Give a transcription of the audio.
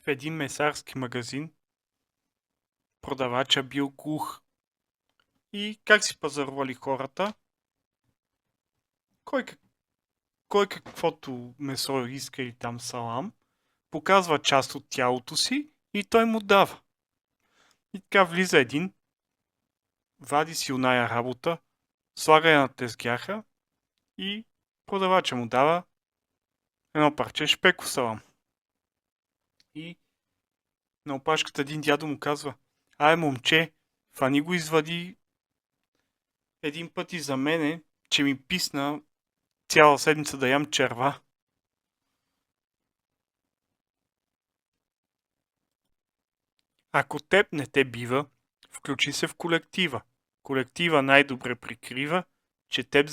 В един месарски магазин продавача бил глух. И как си пазарували хората? Кой каквото месо иска или там салам, показва част от тялото си и той му дава. И така влиза един, вади си оная работа, слага я на тезгяха и продавача му дава едно парче шпеков салам. И на опашката един дядо му казва: ай, момче, фани го извади един път и за мене, че ми писна цяла седмица да ям черва. Ако теб не те бива, включи се в колектива. Колектива най-добре прикрива, че теб